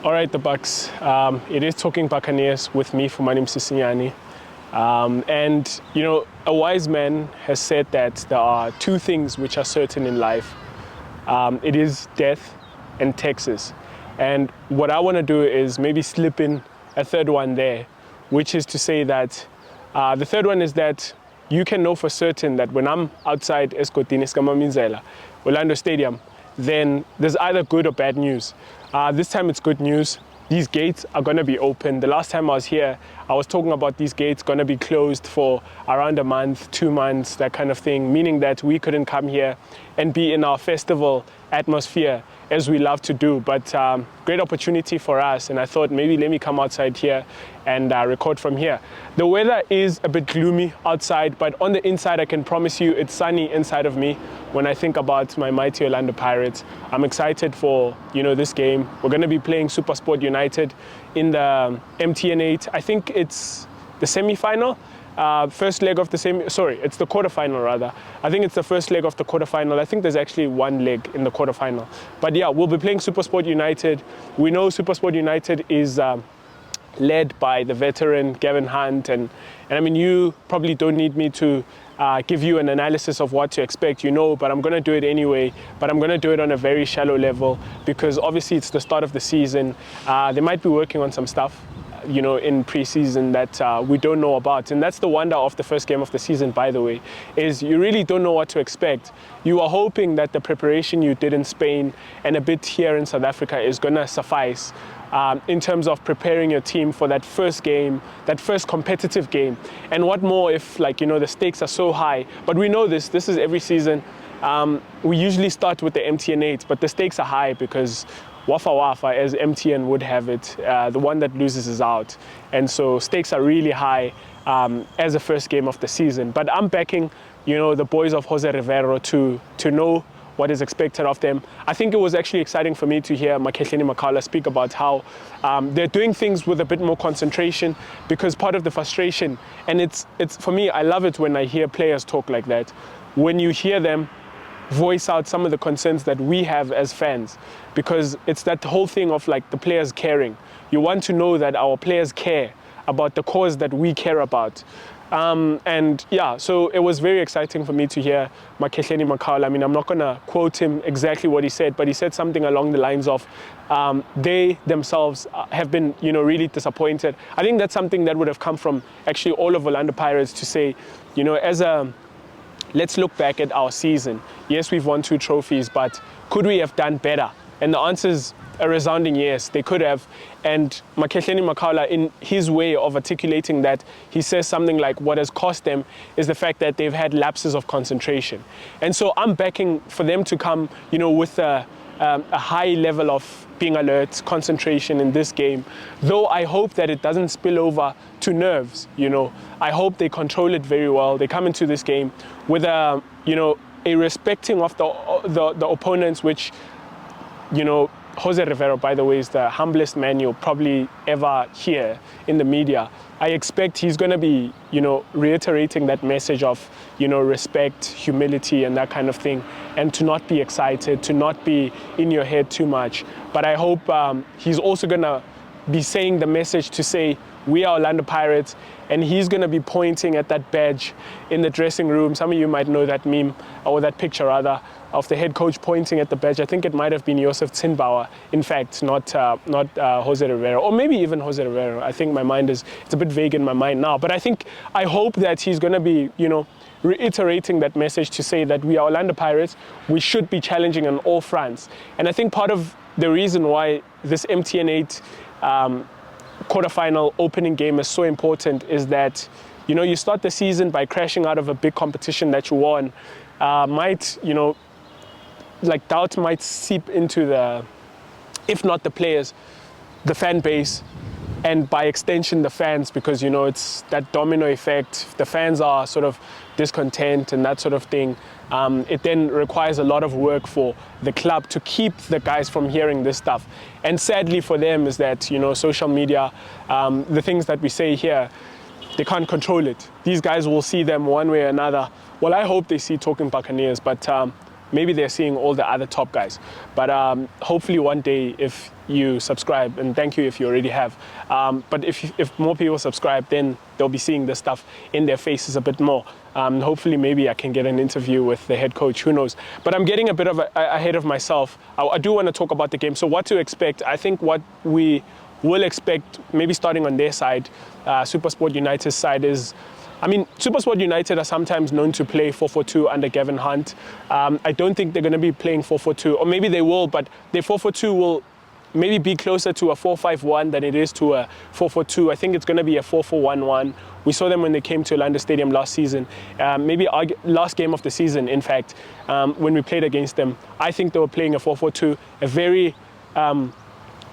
All right, the Bucks. It is Talking Buccaneers with me, Fumane. And, you know, a wise man has said that there are two things which are certain in life. It is death and taxes. And what I want to do is maybe slip in a third one there, which is to say that the third one is that you can know for certain that when I'm outside Escotini Skamamizela, Orlando Stadium, then there's either good or bad news. This time it's good news. These gates are going to be open. The last time I was here, I was talking about these gates going to be closed for around a month, 2 months, that kind of thing, meaning that we couldn't come here and be in our festival atmosphere as we love to do. But great opportunity for us, and I thought maybe let me come outside here and record from here. The weather is a bit gloomy outside, but on the inside I can promise you it's sunny inside of me when I think about my mighty Orlando Pirates. I'm excited for, you know, this game. We're going to be playing Supersport United in the MTN8. I think it's the semi-final. First leg of the it's the quarterfinal rather. I think it's the first leg of the quarterfinal. I think there's actually one leg in the quarterfinal. But yeah, we'll be playing Supersport United. We know Supersport United is led by the veteran Gavin, and I mean, you probably don't need me to give you an analysis of what to expect, you know, but I'm going to do it anyway. But I'm going to do it on a very shallow level because obviously it's the start of the season. They might be working on some stuff, you know, in pre-season that we don't know about. And that's the wonder of the first game of the season, by the way, is you really don't know what to expect. You are hoping that the preparation you did in Spain and a bit here in South Africa is going to suffice in terms of preparing your team for that first game, that first competitive game. And what more if, like, you know, the stakes are so high. But we know this is every season. We usually start with the MTN8, but the stakes are high because Wafa Wafa, as MTN would have it, the one that loses is out. And so stakes are really high as the first game of the season. But I'm backing, you know, the boys of Jose Rivero to know what is expected of them. I think it was actually exciting for me to hear Makehleni Makala speak about how they're doing things with a bit more concentration, because part of the frustration, and it's for me, I love it when I hear players talk like that. When you hear them voice out some of the concerns that we have as fans, because it's that whole thing of like the players caring. You want to know that our players care about the cause that we care about. And yeah, so it was very exciting for me to hear Makehleni Makala. I mean, I'm not going to quote him exactly what he said, but he said something along the lines of they themselves have been, you know, really disappointed. I think that's something that would have come from actually all of Orlando Pirates to say, you know, let's look back at our season. Yes, we've won 2 trophies, but could we have done better? And the answer is a resounding yes, they could have. And Makehleni Makala, in his way of articulating that, he says something like what has cost them is the fact that they've had lapses of concentration. And so I'm backing for them to come, you know, with a high level of being alert, concentration in this game. Though I hope that it doesn't spill over to nerves, you know. I hope they control it very well. They come into this game with a, you know, a respecting of the opponents, which, you know, Jose Rivero, by the way, is the humblest man you'll probably ever hear in the media. I expect he's going to be, you know, reiterating that message of, you know, respect, humility, and that kind of thing, and to not be excited, to not be in your head too much. But I hope he's also going to be saying the message to say, we are Orlando Pirates, and he's going to be pointing at that badge in the dressing room. Some of you might know that meme, or that picture rather, of the head coach pointing at the badge. I think it might have been Josef Zinbauer, in fact, not Jose Rivero, or maybe even Jose Rivero. I think it's a bit vague in my mind now, but I hope that he's going to be, you know, reiterating that message to say that we are Orlando Pirates. We should be challenging on all fronts. And I think part of the reason why this MTN8 quarterfinal opening game is so important is that, you know, you start the season by crashing out of a big competition that you won. Might, you know, like doubt might seep into if not the players, the fan base, and by extension the fans, because you know it's that domino effect. The fans are sort of discontent and that sort of thing. It then requires a lot of work for the club to keep the guys from hearing this stuff. And sadly for them is that, you know, social media, the things that we say here, they can't control it. These guys will see them one way or another. Well, I hope they see Talking Buccaneers, but maybe they're seeing all the other top guys. But hopefully one day, if you subscribe, and thank you if you already have, but if more people subscribe, then they'll be seeing this stuff in their faces a bit more. Hopefully maybe I can get an interview with the head coach, who knows. But I'm getting a bit of ahead of myself. I do want to talk about the game. So what to expect? I think what we will expect, maybe starting on their side, Supersport United's side, is, I mean, Supersport United are sometimes known to play 4-4-2 under Gavin Hunt. I don't think they're going to be playing 4-4-2, or maybe they will, but their 4-4-2 will maybe be closer to a 4-5-1 than it is to a 4-4-2. I think it's going to be a 4-4-1-1. We saw them when they came to Orlando Stadium last season, maybe last game of the season, in fact, when we played against them. I think they were playing a 4-4-2, a very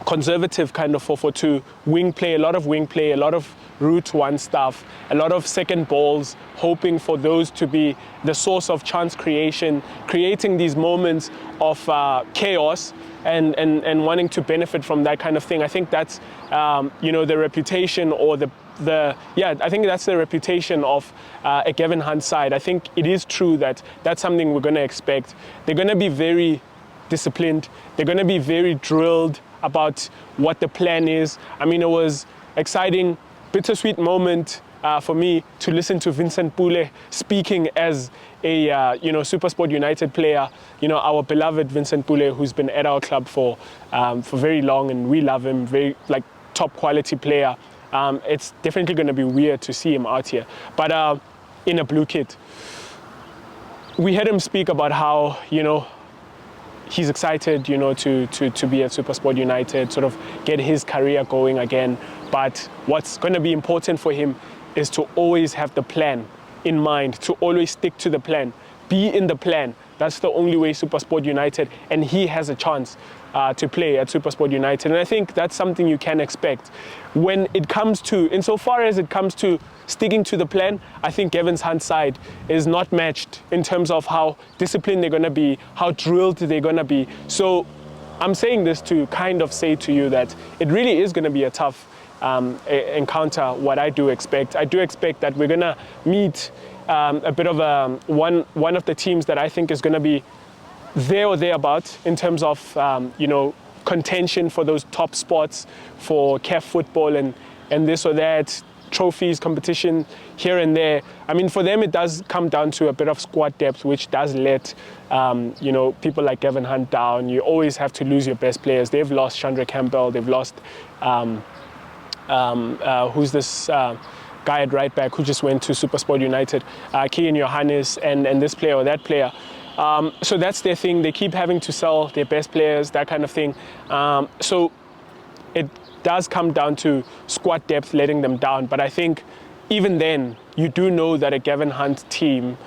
conservative kind of 4-4-2, wing play, a lot of wing play, a lot of route one stuff, a lot of second balls, hoping for those to be the source of chance creation, creating these moments of chaos and wanting to benefit from that kind of thing. I think that's you know, the reputation, or I think that's the reputation of a Gavin Hunt side. I think it is true that that's something we're going to expect. They're going to be very disciplined. They're going to be very drilled about what the plan is. I mean, it was exciting, bittersweet moment for me to listen to Vincent Pule speaking as a you know, Supersport United player. You know, our beloved Vincent Pule, who's been at our club for very long, and we love him, very like top quality player. It's definitely going to be weird to see him out here, but in a blue kit. We heard him speak about how, you know, he's excited, you know, to be at Supersport United, sort of get his career going again. But what's going to be important for him is to always have the plan in mind, to always stick to the plan, be in the plan. That's the only way Supersport United, and he has a chance to play at Supersport United. And I think that's something you can expect. When it comes to, insofar as it comes to sticking to the plan, I think Gavin Hunt's side is not matched in terms of how disciplined they're going to be, how drilled they're going to be. So I'm saying this to kind of say to you that it really is going to be a tough encounter. What I do expect that we're going to meet a bit of one of the teams that I think is going to be there or thereabouts in terms of you know, contention for those top spots for CAF football and this or that, trophies, competition here and there. I mean, for them it does come down to a bit of squad depth, which does let you know, people like Gavin Hunt down. You always have to lose your best players. They've lost Chandra Campbell, they've lost who's this guy at right back who just went to Supersport United, Kian Johannes, and this player or that player. So that's their thing. They keep having to sell their best players, that kind of thing. So it does come down to squad depth letting them down. But I think even then, you do know that a Gavin Hunt team,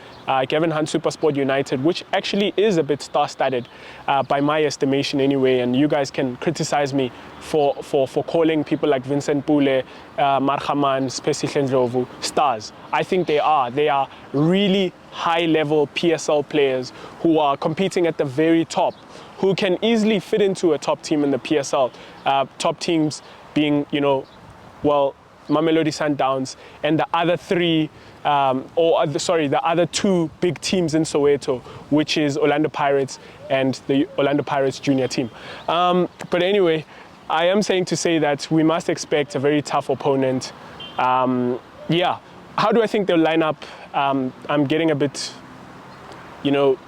Gavin Hunt Supersport United, which actually is a bit star-studded by my estimation anyway, and you guys can criticize me for calling people like Vincent Pule, Marhaman, Spesi Ndlovu stars. I think they are really high-level PSL players who are competing at the very top, who can easily fit into a top team in the PSL. Top teams being, you know, well, Mamelodi Sundowns and the other three, the other two big teams in Soweto, which is Orlando Pirates and the Orlando Pirates junior team. But anyway, I am saying to say that we must expect a very tough opponent. Yeah, how do I think they'll line up? I'm getting a bit, you know,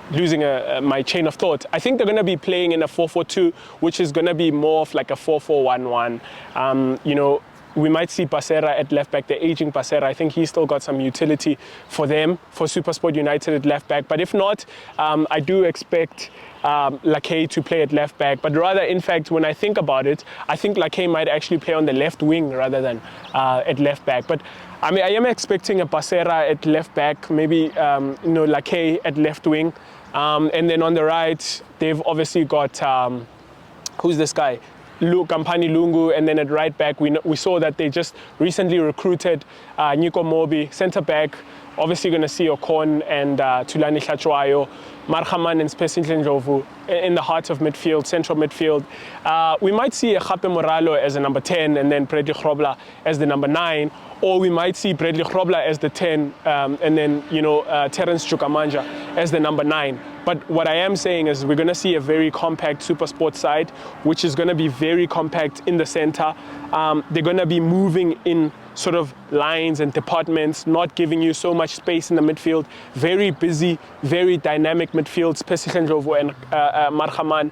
losing my chain of thought. I think they're going to be playing in a 4-4-2, which is going to be more of like a 4-4-1-1. You know, we might see Pasera at left back, the aging Pasera. I think he's still got some utility for them, for Supersport United at left back. But if not, I do expect Lakay to play at left back. But rather, in fact, when I think about it, I think Lakay might actually play on the left wing rather than at left back. But I mean, I am expecting a Pasera at left back, maybe you know, Lakay at left wing. And then on the right, they've obviously got, who's this guy? Kampani Lungu, and then at right back, we saw that they just recently recruited Nico Mobi, centre back. Obviously, going to see Okon and Tulani Hlachwayo, Marhaman and Spesinhle Ndlovu in the heart of midfield, central midfield. We might see Khape Moralo as a number 10 and then Bradley Grobler as the number 9, or we might see Bradley Grobler as the 10 and then, Terence Chukamanja as the number 9. But what I am saying is we're going to see a very compact Supersport side, which is going to be very compact in the center. They're going to be moving in sort of lines and departments, not giving you so much space in the midfield. Very busy, very dynamic midfield, Spesinhle Ndlovu and Marhaman.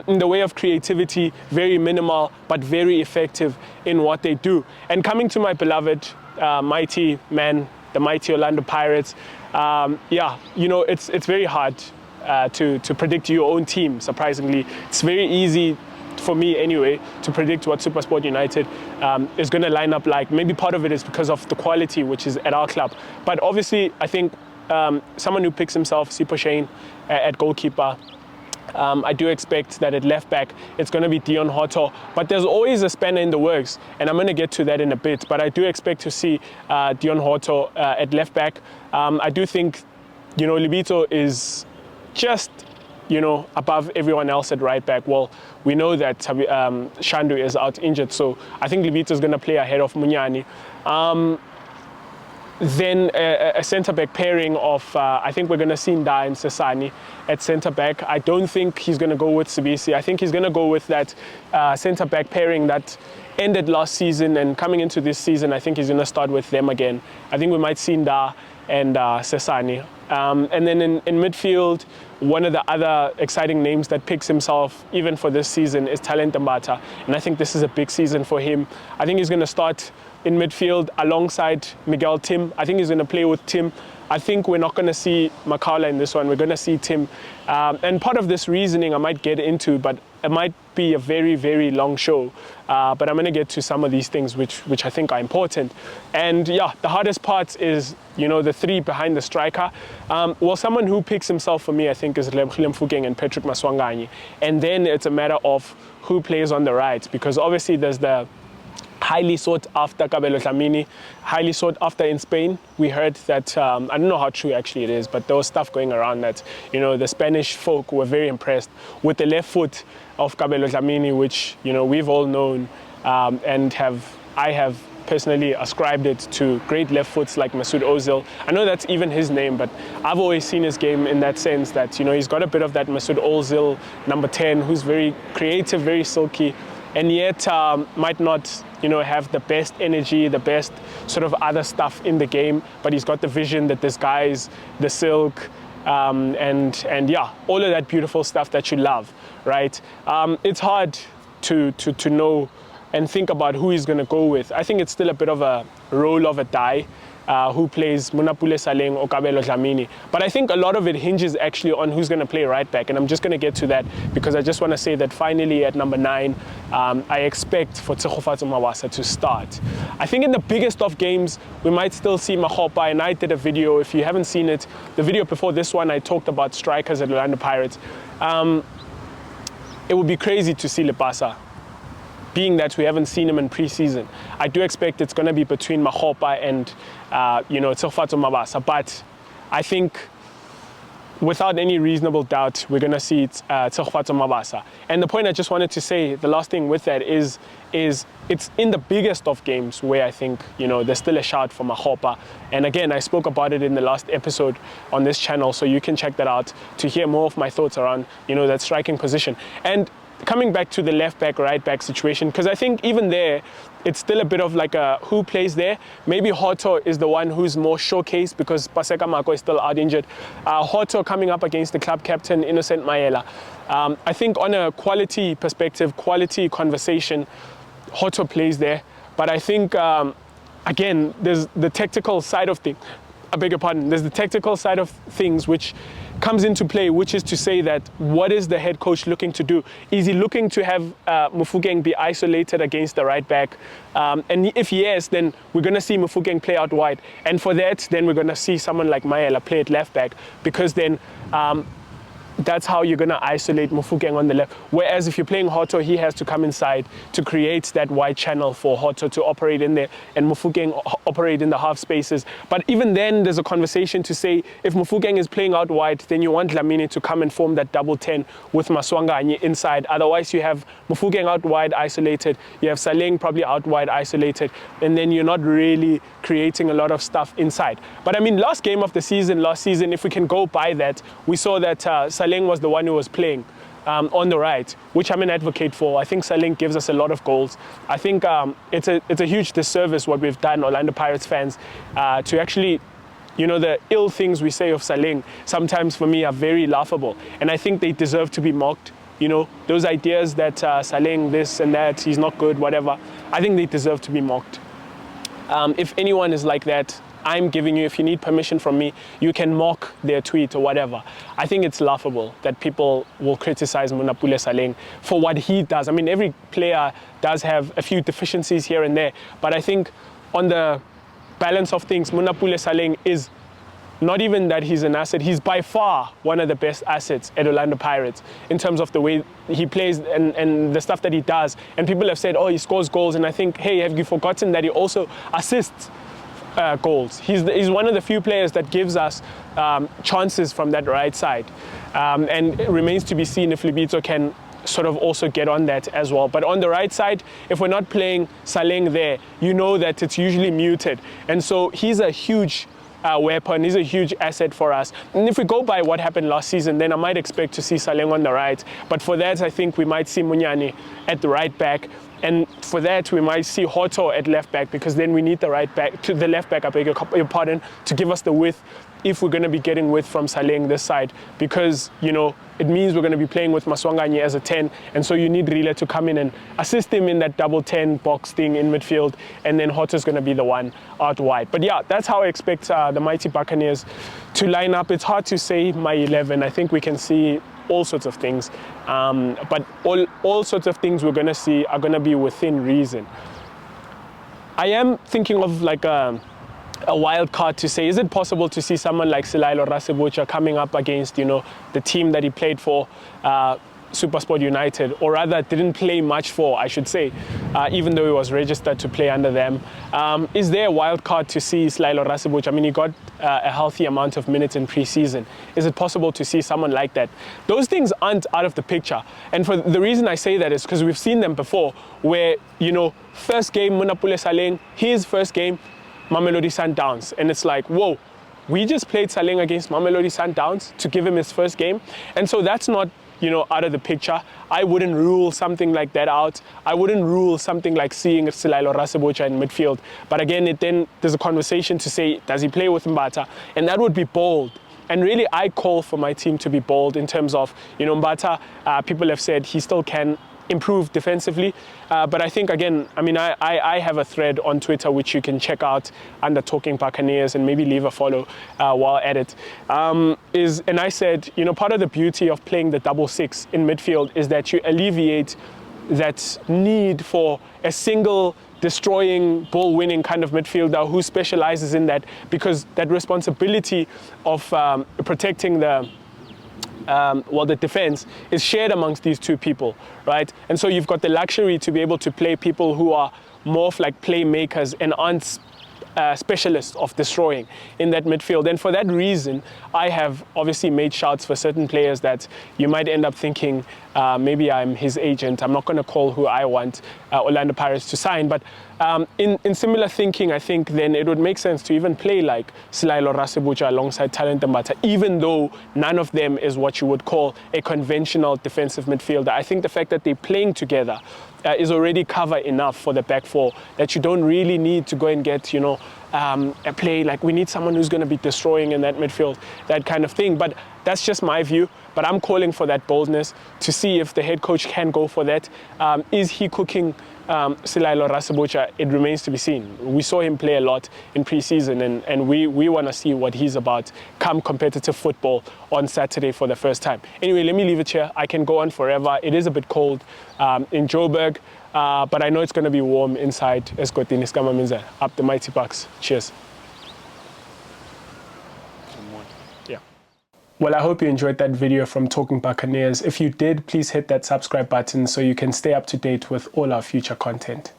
In the way of creativity, very minimal, but very effective in what they do. And coming to my beloved mighty man, the mighty Orlando Pirates, it's very hard to predict your own team, surprisingly. It's very easy for me anyway to predict what Supersport United is going to line up like. Maybe part of it is because of the quality which is at our club, but obviously I think someone who picks himself, Sipho Shane at goalkeeper. I do expect that at left back it's going to be Dion Hotto, but there's always a spanner in the works, and I'm going to get to that in a bit. But I do expect to see Dion Hotto at left back. I do think Libito is just above everyone else at right back. Well, we know that Shandu is out injured, so I think Libito is going to play ahead of Munyani. Then a centre-back pairing of, I think we're going to see Nda and Sesani at centre-back. I don't think he's going to go with Sibisi. I think he's going to go with that centre-back pairing that ended last season, and coming into this season, I think he's going to start with them again. I think we might see Nda and Sesani. And then in midfield, one of the other exciting names that picks himself even for this season is Talent Mbata, and I think this is a big season for him. I think he's going to start in midfield alongside Miguel Tim. I think he's going to play with Tim. I think we're not going to see Makaula in this one. We're going to see Tim. And part of this reasoning I might get into, but it might be a very, very long show. But I'm going to get to some of these things which I think are important. And yeah, the hardest part is, the three behind the striker. Well, someone who picks himself for me, I think, is Lebogile Mofokeng and Patrick Maswanganyi. And then it's a matter of who plays on the right, because obviously there's the highly sought after Kabelo Dlamini, highly sought after in Spain. We heard that, I don't know how true actually it is, but there was stuff going around that, the Spanish folk were very impressed with the left foot of Kabelo Dlamini, which, we've all known and I have personally ascribed it to great left foots like Mesut Ozil. I know that's even his name, but I've always seen his game in that sense that, he's got a bit of that Mesut Ozil number 10, who's very creative, very silky, and yet might not, have the best energy, the best sort of other stuff in the game, but he's got the vision that disguise, the silk, and yeah, all of that beautiful stuff that you love, right? It's hard to know and think about who he's going to go with. I think it's still a bit of a roll of a die. Who plays Munapule Saleng or Kabelo Dlamini. But I think a lot of it hinges actually on who's going to play right back, and I'm just going to get to that because I just want to say that finally at number 9, I expect for Tsegofatso Mabasa to start. I think in the biggest of games, we might still see Makgopa, and I did a video, if you haven't seen it, the video before this one, I talked about strikers at Orlando Pirates. It would be crazy to see Lepasa, being that we haven't seen him in pre-season. I do expect it's going to be between Makgopa and Tsegofatso Mabasa, but I think without any reasonable doubt, we're going to see Tsegofatso Mabasa. And the point I just wanted to say, the last thing with that is it's in the biggest of games where I think, there's still a shout for Makgopa. And again, I spoke about it in the last episode on this channel, so you can check that out to hear more of my thoughts around, that striking position. And coming back to the left back, right back situation, because I think even there, it's still a bit of like a who plays there. Maybe Hotto is the one who's more showcased because Paseka Mako is still out injured. Hotto coming up against the club captain, Innocent Maela. I think on a quality perspective, quality conversation, Hotto plays there. But I think, again, there's the tactical side of things. I beg your pardon. There's the tactical side of things which comes into play, which is to say that what is the head coach looking to do? Is he looking to have Mofokeng be isolated against the right back? And if yes, then we're going to see Mofokeng play out wide. And for that, then we're going to see someone like Maela play at left back, because then that's how you're going to isolate Mofokeng on the left. Whereas if you're playing Hotto, he has to come inside to create that wide channel for Hotto to operate in there and Mofokeng operate in the half spaces. But even then, there's a conversation to say if Mofokeng is playing out wide, then you want Dlamini to come and form that double 10 with Maswanga inside. Otherwise, you have Mofokeng out wide isolated, you have Saleng probably out wide isolated, and then you're not really creating a lot of stuff inside. But I mean, last season, if we can go by that, we saw that Saleng was the one who was playing on the right, which I'm an advocate for. I think Saleng gives us a lot of goals. I think it's a huge disservice what we've done, Orlando Pirates fans, to actually, the ill things we say of Saleng sometimes for me are very laughable. And I think they deserve to be mocked. Those ideas that Saleng this and that, he's not good, whatever, I think they deserve to be mocked. If anyone is like that, I'm giving you, if you need permission from me, you can mock their tweet or whatever. I think it's laughable that people will criticize Munapule Saleng for what he does. I mean, every player does have a few deficiencies here and there, but I think on the balance of things, Munapule Saleng is not even that he's an asset, he's by far one of the best assets at Orlando Pirates in terms of the way he plays and the stuff that he does. And people have said, oh, he scores goals. And I think, hey, have you forgotten that he also assists goals? He's one of the few players that gives us chances from that right side. And it remains to be seen if Libito can sort of also get on that as well. But on the right side, if we're not playing Saleng there, you know that it's usually muted. And so he's a huge weapon, he's a huge asset for us. And if we go by what happened last season, then I might expect to see Saleng on the right. But for that, I think we might see Munyani at the right back. And for that, we might see Hotto at left back, because then we need the left back, I beg your pardon, to give us the width if we're going to be getting width from Saleng this side, because, it means we're going to be playing with Maswanganye as a 10, and so you need Rile to come in and assist him in that double 10 box thing in midfield, and then Hotto's going to be the one out wide. But yeah, that's how I expect the mighty Buccaneers to line up. It's hard to say my 11. I think we can see all sorts of things, but all sorts of things we're going to see are going to be within reason. I am thinking of like a wild card to say, is it possible to see someone like Silailo Rasebocha coming up against, the team that he played for, Supersport United, or rather didn't play much for, I should say, even though he was registered to play under them. Is there a wild card to see Silailo Rasebocha? I mean, he got a healthy amount of minutes in pre-season. Is it possible to see someone like that? Those things aren't out of the picture. And for the reason I say that is because we've seen them before where, first game, Munapule Saleng, his first game, Mamelodi Sundowns. And it's like, whoa, we just played Saleng against Mamelodi Sundowns to give him his first game. And so that's not, out of the picture. I wouldn't rule something like that out. I wouldn't rule something like seeing Silailo Rasebocha in midfield. But again, then there's a conversation to say, does he play with Mbata? And that would be bold. And really, I call for my team to be bold in terms of, Mbata, people have said he still can improve defensively. But I think, again, I have a thread on Twitter which you can check out under Talking Buccaneers and maybe leave a follow while at it. And I said, part of the beauty of playing the double 6 in midfield is that you alleviate that need for a single destroying, ball-winning kind of midfielder who specializes in that, because that responsibility of protecting the defense is shared amongst these two people, right? And so you've got the luxury to be able to play people who are more of like playmakers and aren't specialists of destroying in that midfield. And for that reason, I have obviously made shouts for certain players that you might end up thinking, maybe I'm his agent. I'm not going to call who I want Orlando Pirates to sign. But in similar thinking, I think then it would make sense to even play like Silailo Rasebocha alongside Talent Mbata, even though none of them is what you would call a conventional defensive midfielder. I think the fact that they're playing together is already cover enough for the back four, that you don't really need to go and get, a play like we need someone who's going to be destroying in that midfield, that kind of thing. But that's just my view. But I'm calling for that boldness to see if the head coach can go for that. Is he cooking Silailo Rasebocha? It remains to be seen. We saw him play a lot in pre-season, and we want to see what he's about come competitive football on Saturday for the first time. Anyway, let me leave it here. I can go on forever. It is a bit cold in Joburg, but I know it's going to be warm inside Escotini Skamaminza. Up the mighty Bucks. Cheers. Well, I hope you enjoyed that video from Talking Buccaneers. If you did, please hit that subscribe button so you can stay up to date with all our future content.